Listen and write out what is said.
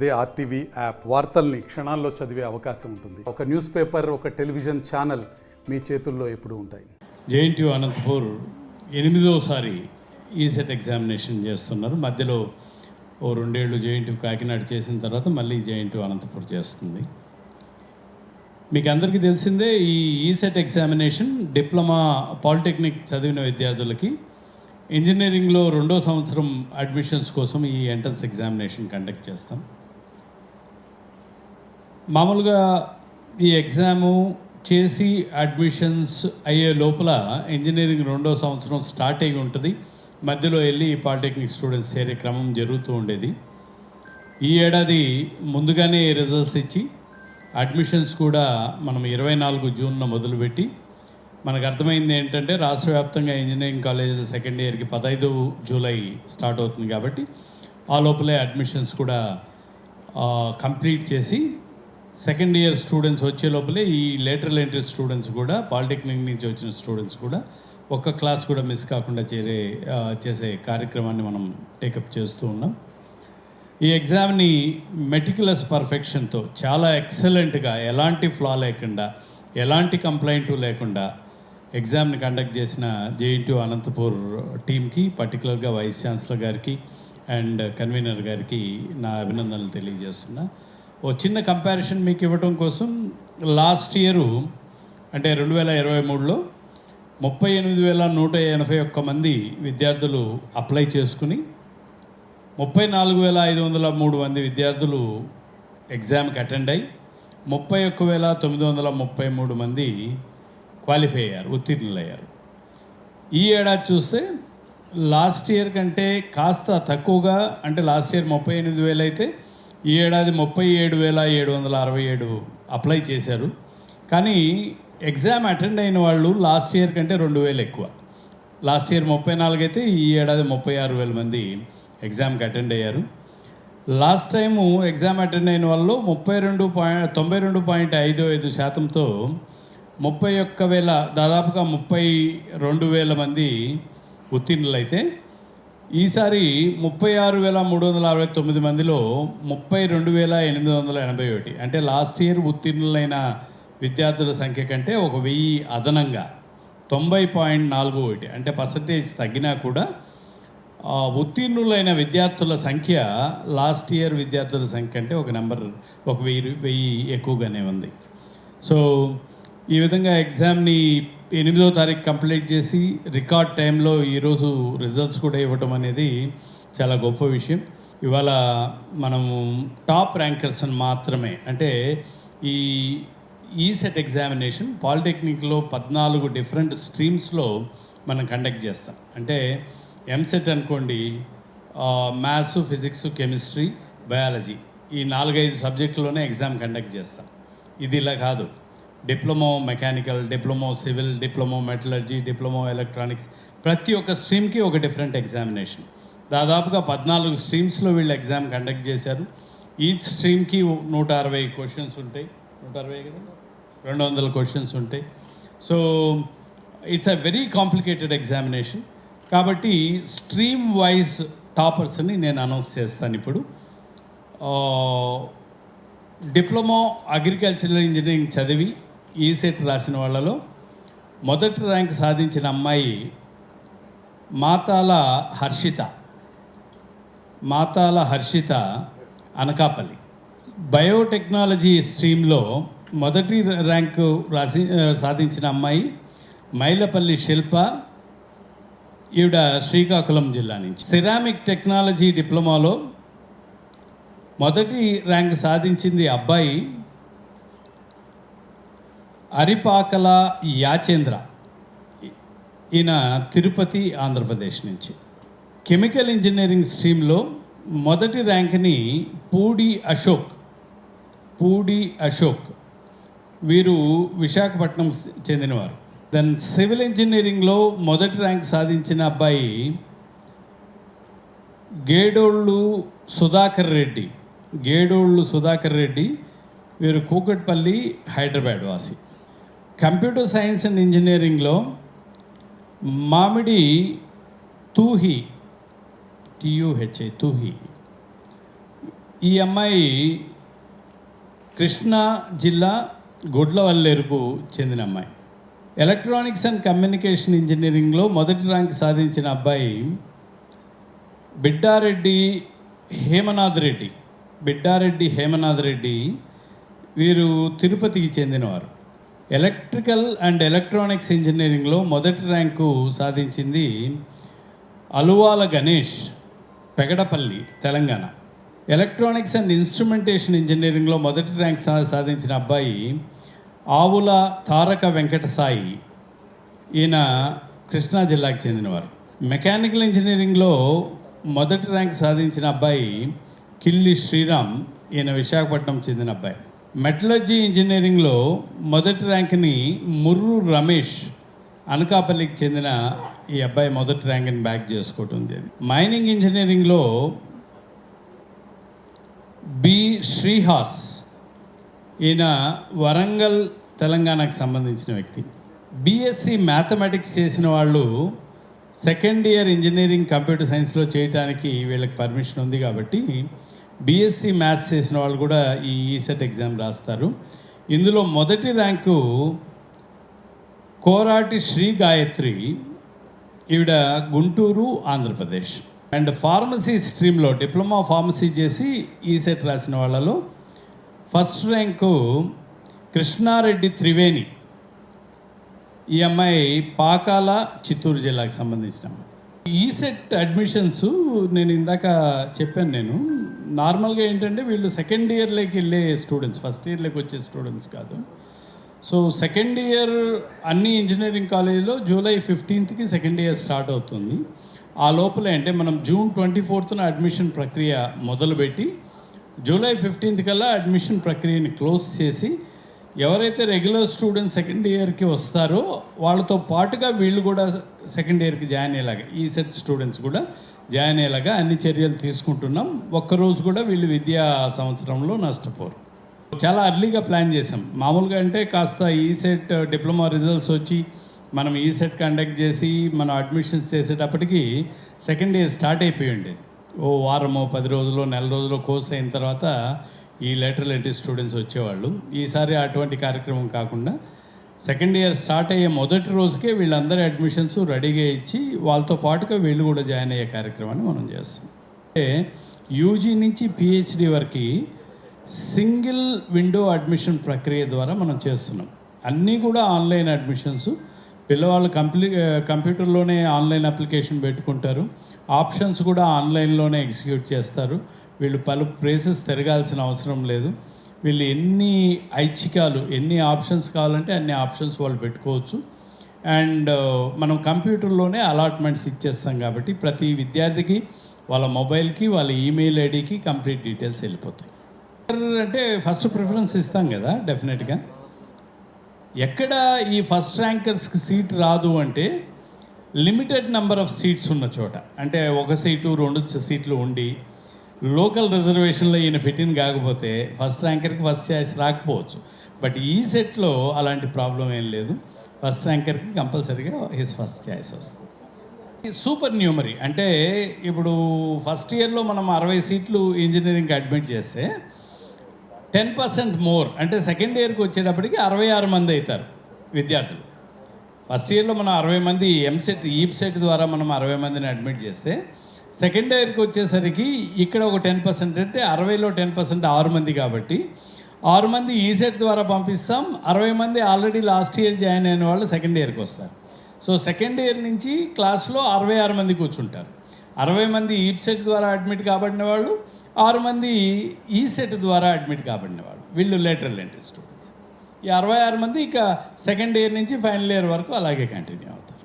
అదే RTV app వార్తల్ని క్షణాల్లో చదివే అవకాశం ఉంటుంది. ఒక న్యూస్ పేపర్, ఒక టెలివిజన్ ఛానల్ మీ చేతుల్లో ఎప్పుడూ ఉంటాయి. జేఎన్టీయూ అనంతపూర్ 8వసారి ఈసెట్ ఎగ్జామినేషన్ చేస్తున్నారు. మధ్యలో ఓ 2 ఏళ్ళు జేఎన్టీయూ కాకినాడ చేసిన తర్వాత మళ్ళీ జేఎన్టీయూ అనంతపూర్ చేస్తుంది. మీకు అందరికీ తెలిసిందే, ఈ ఈసెట్ ఎగ్జామినేషన్ డిప్లొమా పాలిటెక్నిక్ చదివిన విద్యార్థులకి ఇంజనీరింగ్లో 2వ సంవత్సరం అడ్మిషన్స్ కోసం ఈ ఎంట్రన్స్ ఎగ్జామినేషన్ కండక్ట్ చేస్తాం. మామూలుగా ఈ ఎగ్జాము చేసి అడ్మిషన్స్ అయ్యే లోపల ఇంజనీరింగ్ 2వ సంవత్సరం స్టార్ట్ అయ్యి ఉంటుంది. మధ్యలో వెళ్ళి పాలిటెక్నిక్ స్టూడెంట్స్ చేరే క్రమం జరుగుతూ ఉండేది. ఈ ఏడాది ముందుగానే రిజల్ట్స్ ఇచ్చి అడ్మిషన్స్ కూడా మనం 24 జూన్లో మొదలుపెట్టి, మనకు అర్థమైంది ఏంటంటే రాష్ట్ర వ్యాప్తంగా ఇంజనీరింగ్ కాలేజీల సెకండ్ ఇయర్కి 15 జూలై స్టార్ట్ అవుతుంది కాబట్టి ఆ లోపలే అడ్మిషన్స్ కూడా కంప్లీట్ చేసి సెకండ్ ఇయర్ స్టూడెంట్స్ వచ్చే లోపలే ఈ లేటరల్ ఎంట్రీ స్టూడెంట్స్ కూడా, పాలిటెక్నిక్ నుంచి వచ్చిన స్టూడెంట్స్ కూడా ఒక్క క్లాస్ కూడా మిస్ కాకుండా చేసే కార్యక్రమాన్ని మనం టేకప్ చేస్తూ ఉన్నాం. ఈ ఎగ్జామ్ని మెటిక్యులస్ పర్ఫెక్షన్తో చాలా ఎక్సలెంట్గా, ఎలాంటి ఫ్లా లేకుండా, ఎలాంటి కంప్లైంట్ లేకుండా ఎగ్జామ్ని కండక్ట్ చేసిన జేఎన్టీయూ అనంతపూర్ టీమ్కి, పర్టికులర్గా వైస్ ఛాన్సలర్ గారికి అండ్ కన్వీనర్ గారికి నా అభినందనలు తెలియజేస్తున్నా. ఓ చిన్న కంపారిజన్ మీకు ఇవ్వడం కోసం, లాస్ట్ ఇయరు అంటే 2023లో 38,181 మంది విద్యార్థులు అప్లై చేసుకుని 34,503 మంది విద్యార్థులు ఎగ్జామ్కి అటెండ్ అయ్యి 31,933 మంది క్వాలిఫై అయ్యారు, ఉత్తీర్ణులయ్యారు. ఈ ఏడాది చూస్తే లాస్ట్ ఇయర్ కంటే కాస్త తక్కువగా, అంటే లాస్ట్ ఇయర్ 38,000 అయితే ఈ ఏడాది 37,767 అప్లై చేశారు. కానీ ఎగ్జామ్ అటెండ్ అయిన వాళ్ళు లాస్ట్ ఇయర్ కంటే 2,000 ఎక్కువ. లాస్ట్ ఇయర్ 34 అయితే ఈ ఏడాది 36,000 మంది ఎగ్జామ్కి అటెండ్ అయ్యారు. లాస్ట్ టైము ఎగ్జామ్ అటెండ్ అయిన వాళ్ళు 92.55% 31,000, దాదాపుగా 32,000 మంది ఉత్తీర్ణులైతే ఈసారి 36,369 మందిలో 32,881, అంటే లాస్ట్ ఇయర్ ఉత్తీర్ణులైన విద్యార్థుల సంఖ్య కంటే 1,000 అదనంగా 90.41, అంటే పర్సంటేజ్ తగ్గినా కూడా ఉత్తీర్ణులైన విద్యార్థుల సంఖ్య లాస్ట్ ఇయర్ విద్యార్థుల సంఖ్య కంటే 1,000 ఎక్కువగానే ఉంది. సో ఈ విధంగా ఎగ్జామ్ని 8వ తారీఖు కంప్లీట్ చేసి రికార్డ్ టైంలో ఈరోజు రిజల్ట్స్ కూడా ఇవ్వటం అనేది చాలా గొప్ప విషయం. ఇవాళ మనము టాప్ ర్యాంకర్స్ని మాత్రమే, అంటే ఈ ఈసెట్ ఎగ్జామినేషన్ పాలిటెక్నిక్లో 14 డిఫరెంట్ స్ట్రీమ్స్లో మనం కండక్ట్ చేస్తాం. అంటే ఎంసెట్ అనుకోండి, మ్యాథ్స్, ఫిజిక్స్, కెమిస్ట్రీ, బయాలజీ, ఈ 4-5 సబ్జెక్టులోనే ఎగ్జామ్ కండక్ట్ చేస్తాం. ఇది ఇలా కాదు, diploma mechanical, diploma civil, diploma metallurgy, diploma electronics, ప్రతి ఒక్క స్ట్రీమ్కి ఒక డిఫరెంట్ ఎగ్జామినేషన్. దాదాపుగా 14 స్ట్రీమ్స్లో వీళ్ళు ఎగ్జామ్ కండక్ట్ చేశారు. ఈచ్ స్ట్రీమ్కి 160 క్వశ్చన్స్ ఉంటాయి. 160 కదా, 200 క్వశ్చన్స్ ఉంటాయి. So it's a very complicated examination. కాబట్టి స్ట్రీమ్ వైజ్ టాపర్స్ని నేను అనౌన్స్ చేస్తాను ఇప్పుడు. డిప్లొమో అగ్రికల్చరల్ ఇంజనీరింగ్ చదివి ఈసెట్ రాసిన వాళ్ళలో మొదటి ర్యాంక్ సాధించిన అమ్మాయి మాతాల హర్షిత అనకాపల్లి. బయోటెక్నాలజీ స్ట్రీమ్లో మొదటి ర్యాంకు సాధించిన అమ్మాయి మైలపల్లి శిల్ప, ఈవిడ శ్రీకాకుళం జిల్లా నుంచి. సిరామిక్ టెక్నాలజీ డిప్లొమాలో మొదటి ర్యాంక్ సాధించింది అబ్బాయి అరిపాకల యాచేంద్ర, ఈయన తిరుపతి, ఆంధ్రప్రదేశ్ నుంచి. కెమికల్ ఇంజనీరింగ్ స్ట్రీమ్లో మొదటి ర్యాంక్ని పూడి అశోక్, వీరు విశాఖపట్నం చెందినవారు. దెన్ సివిల్ ఇంజనీరింగ్లో మొదటి ర్యాంక్ సాధించిన అబ్బాయి గేడోళ్ళు సుధాకర్ రెడ్డి, వీరు కూకట్పల్లి, హైదరాబాద్ వాసి. కంప్యూటర్ సైన్స్ అండ్ ఇంజనీరింగ్లో మామిడి తూహి, TUHI, ఈ అమ్మాయి కృష్ణా జిల్లా గుడ్లవల్లేరుకు చెందిన అమ్మాయి. ఎలక్ట్రానిక్స్ అండ్ కమ్యూనికేషన్ ఇంజనీరింగ్లో మొదటి ర్యాంక్ సాధించిన అబ్బాయి బిడ్డారెడ్డి హేమనాథ్ రెడ్డి. వీరు తిరుపతికి చెందినవారు. ఎలక్ట్రికల్ అండ్ ఎలక్ట్రానిక్స్ ఇంజనీరింగ్లో మొదటి ర్యాంకు సాధించింది Aluvala Ganesh, Pegadapalli, Telangana. Electronics and instrumentation ఇంజనీరింగ్లో మొదటి ర్యాంక్ సాధించిన అబ్బాయి ఆవుల తారక వెంకట సాయి, ఈయన కృష్ణా జిల్లాకు చెందినవారు. మెకానికల్ ఇంజనీరింగ్లో మొదటి ర్యాంక్ సాధించిన అబ్బాయి కిల్లి శ్రీరామ్, ఈయన విశాఖపట్నం చెందిన అబ్బాయి. మెటలర్జీ ఇంజనీరింగ్లో మొదటి ర్యాంక్ని ముర్రు రమేష్, అనకాపల్లికి చెందిన ఈ అబ్బాయి మొదటి ర్యాంక్ని బ్యాక్ చేసుకోవటం జరిగింది. మైనింగ్ ఇంజనీరింగ్లో బి శ్రీహాస్, ఈయన వరంగల్, తెలంగాణకు సంబంధించిన వ్యక్తి. బీఎస్సీ మ్యాథమెటిక్స్ చేసిన వాళ్ళు సెకండ్ ఇయర్ ఇంజనీరింగ్ కంప్యూటర్ సైన్స్లో చేయడానికి వీళ్ళకి పర్మిషన్ ఉంది కాబట్టి బీఎస్సీ మ్యాథ్స్ చేసిన వాళ్ళు కూడా ఈ ఈసెట్ ఎగ్జామ్ రాస్తారు. ఇందులో మొదటి ర్యాంకు కోరాటి శ్రీ గాయత్రి, ఈవిడ గుంటూరు, ఆంధ్రప్రదేశ్. అండ్ ఫార్మసీ స్ట్రీమ్లో డిప్లొమా ఫార్మసీ చేసి ఈసెట్ రాసిన వాళ్ళలో ఫస్ట్ ర్యాంకు కృష్ణారెడ్డి త్రివేణి, ఈ అమ్మాయి పాకాల, చిత్తూరు జిల్లాకు సంబంధించిన అమ్మాయి. ఈసెట్ అడ్మిషన్స్ నేను ఇందాక చెప్పాను. నార్మల్గా ఏంటంటే వీళ్ళు సెకండ్ ఇయర్లోకి వెళ్ళే స్టూడెంట్స్, ఫస్ట్ ఇయర్లోకి వచ్చే స్టూడెంట్స్ కాదు. సో సెకండ్ ఇయర్ అన్ని ఇంజనీరింగ్ కాలేజీలో జూలై 15కి సెకండ్ ఇయర్ స్టార్ట్ అవుతుంది. ఆ లోపలే అంటే మనం జూన్ 24న అడ్మిషన్ ప్రక్రియ మొదలుపెట్టి జూలై 15th కల్లా అడ్మిషన్ ప్రక్రియని క్లోజ్ చేసి ఎవరైతే రెగ్యులర్ స్టూడెంట్స్ సెకండ్ ఇయర్కి వస్తారో వాళ్ళతో పాటుగా వీళ్ళు కూడా సెకండ్ ఇయర్కి జాయిన్ అయ్యేలాగా, ఈ సెట్ స్టూడెంట్స్ కూడా జాయిన్ అయ్యేలాగా అన్ని చర్యలు తీసుకుంటున్నాం. ఒక్కరోజు కూడా వీళ్ళు విద్యా సంవత్సరంలో నష్టపోరు. చాలా అర్లీగా ప్లాన్ చేసాం. మామూలుగా అంటే కాస్త ఈ సెట్ డిప్లొమా రిజల్ట్స్ వచ్చి మనం ఈ సెట్ కండక్ట్ చేసి మనం అడ్మిషన్స్ చేసేటప్పటికి సెకండ్ ఇయర్ స్టార్ట్ అయిపోయి ఉండేది. ఓ వారమో 10 రోజులు, నెల రోజులు కోర్స్ అయిన తర్వాత ఈ లేటరల్ ఎంట్రీ స్టూడెంట్స్ వచ్చేవాళ్ళు. ఈసారి అటువంటి కార్యక్రమం కాకుండా సెకండ్ ఇయర్ స్టార్ట్ అయ్యే మొదటి రోజుకే వీళ్ళందరి అడ్మిషన్స్ రెడీగా ఇచ్చి వాళ్ళతో పాటుగా వీళ్ళు కూడా జాయిన్ అయ్యే కార్యక్రమాన్ని మనం చేస్తాం. అంటే యూజీ నుంచి పిహెచ్డి వరకు సింగిల్ విండో అడ్మిషన్ ప్రక్రియ ద్వారా మనం చేస్తున్నాం. అన్నీ కూడా ఆన్లైన్ అడ్మిషన్స్. పిల్లవాళ్ళు కంప్యూటర్లోనే ఆన్లైన్ అప్లికేషన్ పెట్టుకుంటారు. ఆప్షన్స్ కూడా ఆన్లైన్లోనే ఎగ్జిక్యూట్ చేస్తారు. వీళ్ళు పలు ప్లేసెస్ తిరగాల్సిన అవసరం లేదు. వీళ్ళు ఎన్ని ఐచ్ఛికాలు, ఎన్ని ఆప్షన్స్ కావాలంటే అన్ని ఆప్షన్స్ వాళ్ళు పెట్టుకోవచ్చు. అండ్ మనం కంప్యూటర్లోనే అలాట్మెంట్స్ ఇచ్చేస్తాం కాబట్టి ప్రతి విద్యార్థికి వాళ్ళ మొబైల్కి, వాళ్ళ ఈమెయిల్ ఐడికి కంప్లీట్ డీటెయిల్స్ వెళ్ళిపోతాయి. అంటే ఫస్ట్ ప్రిఫరెన్స్ ఇస్తాం కదా డెఫినెట్గా. ఎక్కడ ఈ ఫస్ట్ ర్యాంకర్స్కి సీట్ రాదు అంటే లిమిటెడ్ నెంబర్ ఆఫ్ సీట్స్ ఉన్న చోట, అంటే 1 సీటు 2 సీట్లు ఉండి లోకల్ రిజర్వేషన్లో ఈయన ఫిట్టిన్ కాకపోతే ఫస్ట్ ర్యాంకర్కి ఫస్ట్ ఛాయిస్ రాకపోవచ్చు. బట్ ఈ సెట్లో అలాంటి ప్రాబ్లం ఏం లేదు. ఫస్ట్ ర్యాంకర్కి కంపల్సరీగా హిస్ ఫస్ట్ ఛాయిస్ వస్తుంది. సూపర్ న్యూమరీ అంటే ఇప్పుడు ఫస్ట్ ఇయర్లో మనం 60 సీట్లు ఇంజనీరింగ్కి అడ్మిట్ చేస్తే 10% మోర్ అంటే సెకండ్ ఇయర్కి వచ్చేటప్పటికి 66 మంది అవుతారు విద్యార్థులు. ఫస్ట్ ఇయర్లో మనం 60 మంది ఎంసెట్, ఈప్సెట్ ద్వారా మనం 60 మందిని అడ్మిట్ చేస్తే సెకండ్ ఇయర్కి వచ్చేసరికి ఇక్కడ ఒక 10% అంటే 60లో 10% 6 మంది కాబట్టి 6 మంది ఈసెట్ ద్వారా పంపిస్తాం. 60 మంది ఆల్రెడీ లాస్ట్ ఇయర్ జాయిన్ అయిన వాళ్ళు సెకండ్ ఇయర్కి వస్తారు. సో సెకండ్ ఇయర్ నుంచి క్లాస్లో 66 మంది కూర్చుంటారు. 60 మంది ఈప్సెట్ ద్వారా అడ్మిట్ కాబడిన వాళ్ళు, 6 మంది ఈసెట్ ద్వారా అడ్మిట్ కాబడిన వాళ్ళు, వీళ్ళు లేటరల్ ఎంట్రీ స్టూడెంట్స్. ఈ 66 మంది ఇక సెకండ్ ఇయర్ నుంచి ఫైనల్ ఇయర్ వరకు అలాగే కంటిన్యూ అవుతారు.